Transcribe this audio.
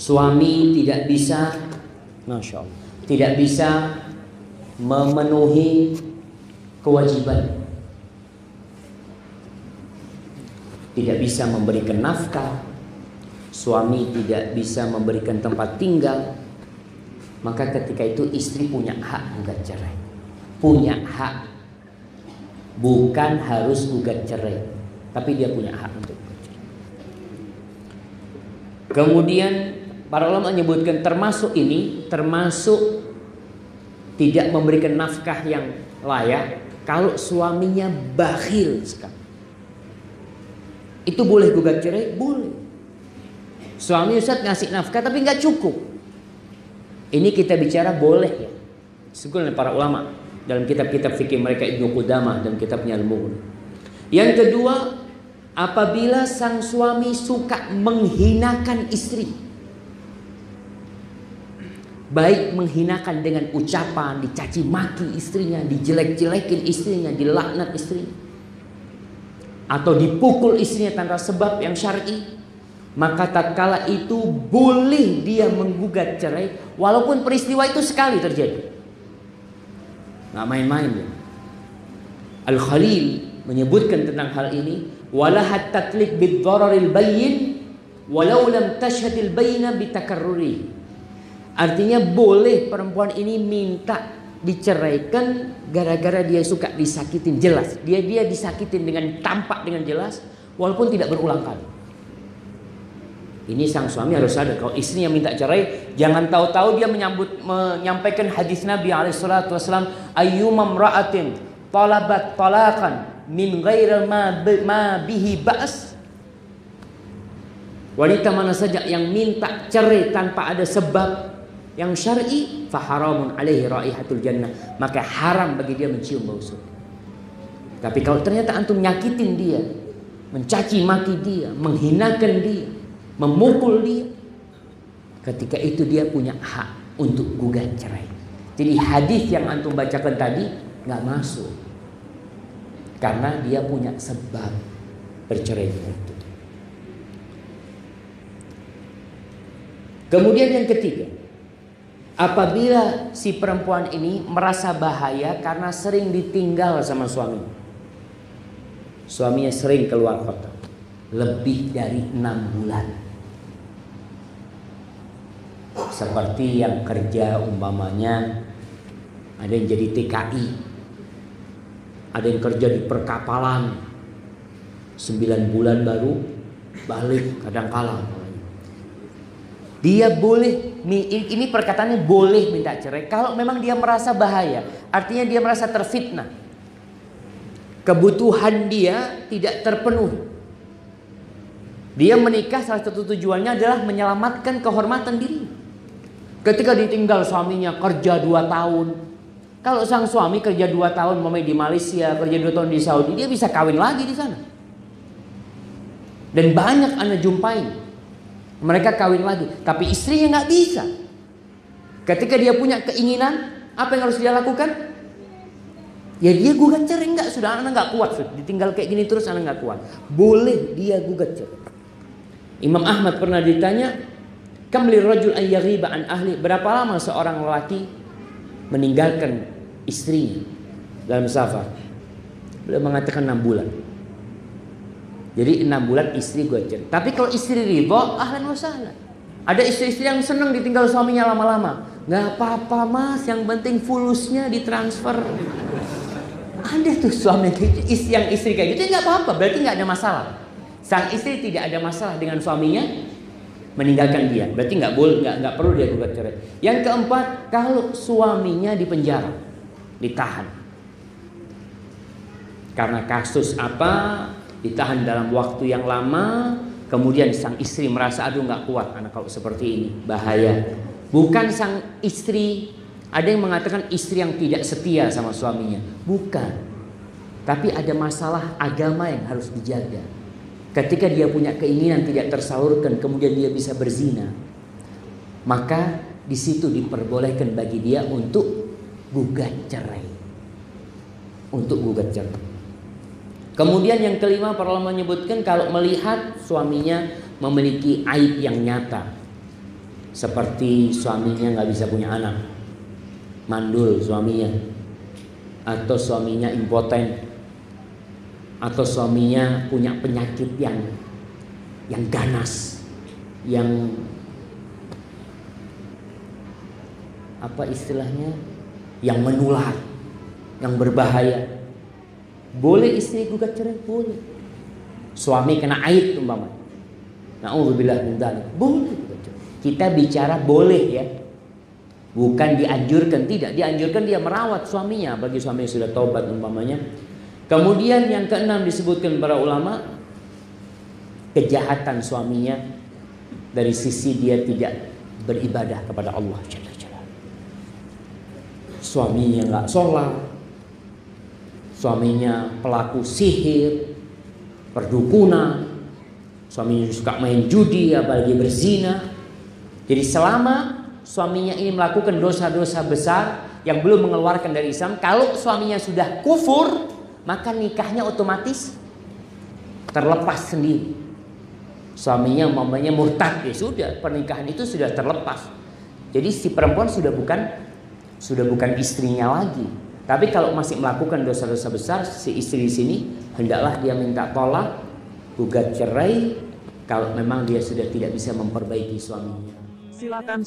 Suami tidak bisa, Masya Allah, tidak bisa memenuhi kewajiban, tidak bisa memberikan nafkah, suami tidak bisa memberikan tempat tinggal, maka ketika itu istri punya hak gugat cerai. Punya hak, bukan harus gugat cerai, tapi dia punya hak untuk gugat cerai. Kemudian para ulama menyebutkan termasuk tidak memberikan nafkah yang layak kalau suaminya bakhil sekali. Itu boleh gugat cerai? Boleh. Suami Ustaz ngasih nafkah tapi nggak cukup. Ini kita bicara boleh ya. Sebagaimana para ulama dalam kitab-kitab fikih mereka, Ibnu Qudamah dan kitabnya Al-Mughni. Yang kedua, apabila sang suami suka menghinakan istri, baik menghinakan dengan ucapan, dicaci maki istrinya, dijelek-jelekin istrinya, dilaknat istrinya, atau dipukul istrinya tanpa sebab yang syar'i, maka tatkala itu boleh dia menggugat cerai walaupun peristiwa itu sekali terjadi. Nggak main-main ya. Al-Khalil menyebutkan tentang hal ini, walahat taklif bid-dhararil bayyin walau lam tashhadil bayyina bitakarruri. Artinya boleh perempuan ini minta diceraikan gara-gara dia suka disakitin, jelas dia disakitin dengan tampak, dengan jelas, walaupun tidak berulang kali. Ini sang suami harus sadar kalau istrinya minta cerai, jangan tahu-tahu dia menyampaikan hadis Nabi alaihissalatu wassalam, ayyuma imra'atin talabat talaqan min ghairi ma bihi ba's. Wanita mana saja yang minta cerai tanpa ada sebab yang syar'i, faharamun alaihi raihatul jannah, maka haram bagi dia mencium bau surga. Tapi kalau ternyata antum nyakitin dia, mencaci maki dia, menghinakan dia, memukul dia, ketika itu dia punya hak untuk gugat cerai. Jadi hadis yang antum bacakan tadi nggak masuk, karena dia punya sebab bercerai itu. Kemudian yang ketiga, apabila si perempuan ini merasa bahaya karena sering ditinggal sama suaminya. Suaminya sering keluar kota, lebih dari 6 bulan. Seperti yang kerja umpamanya, ada yang jadi TKI, ada yang kerja di perkapalan, 9 bulan baru balik kadang-kala. Dia boleh, ini perkataannya boleh minta cerai kalau memang dia merasa bahaya. Artinya dia merasa terfitnah, kebutuhan dia tidak terpenuhi. Dia menikah salah satu tujuannya adalah menyelamatkan kehormatan diri. Ketika ditinggal suaminya kerja 2 tahun, kalau sang suami kerja 2 tahun di Malaysia, kerja 2 tahun di Saudi, dia bisa kawin lagi di sana. Dan banyak Anda jumpai mereka kawin lagi, tapi istrinya nggak bisa. Ketika dia punya keinginan, apa yang harus dia lakukan? Ya dia gugat cerai. Enggak, sudah anak nggak kuat, sudah ditinggal kayak gini terus anak nggak kuat. Boleh dia gugat cerai. Imam Ahmad pernah ditanya, kam lirrajul an yaghiba an ahli, berapa lama seorang lelaki meninggalkan istrinya dalam safar? Beliau mengatakan 6 bulan. Jadi 6 bulan istri gue cerai. Tapi kalau istri ridho, ahlan wa sahlan. Ada istri-istri yang senang ditinggal suaminya lama-lama. Nggak apa-apa mas, yang penting fulusnya ditransfer. Ada tuh suami yang istri kayak gitu, nggak apa-apa, berarti nggak ada masalah. Sang istri tidak ada masalah dengan suaminya meninggalkan dia, berarti nggak perlu dia gugat cerai. Yang keempat, kalau suaminya dipenjara, ditahan karena kasus apa, ditahan dalam waktu yang lama, kemudian sang istri merasa aduh nggak kuat anak kalau seperti ini, bahaya. Bukan sang istri, ada yang mengatakan istri yang tidak setia sama suaminya, bukan. Tapi ada masalah agama yang harus dijaga. Ketika dia punya keinginan tidak tersalurkan, kemudian dia bisa berzina, maka di situ diperbolehkan bagi dia untuk gugat cerai. Untuk gugat cerai. Kemudian yang kelima, para ulama menyebutkan kalau melihat suaminya memiliki aib yang nyata, seperti suaminya nggak bisa punya anak, mandul suaminya, atau suaminya impoten, atau suaminya punya penyakit yang ganas, yang apa istilahnya, yang menular, yang berbahaya. Boleh istri gugat cerai? Boleh. Suami kena aib umpamanya, na'udzubillah min dzalik, boleh. Kita bicara boleh ya, bukan dianjurkan. Tidak dianjurkan dia merawat suaminya bagi suami yang sudah taubat umpamanya. Kemudian yang keenam disebutkan para ulama, kejahatan suaminya dari sisi dia tidak beribadah kepada Allah Jalla Jalla. Suaminya nggak sholat, suaminya pelaku sihir, perdukunan, suaminya suka main judi, apalagi berzina. Jadi selama suaminya ini melakukan dosa-dosa besar yang belum mengeluarkan dari Islam, kalau suaminya sudah kufur, maka nikahnya otomatis terlepas sendiri. Suaminya umpamanya murtad, ya sudah, pernikahan itu sudah terlepas. Jadi si perempuan sudah bukan istrinya lagi. Tapi kalau masih melakukan dosa-dosa besar, si istri di sini hendaklah dia minta tolak, gugat cerai kalau memang dia sudah tidak bisa memperbaiki suaminya. Silakan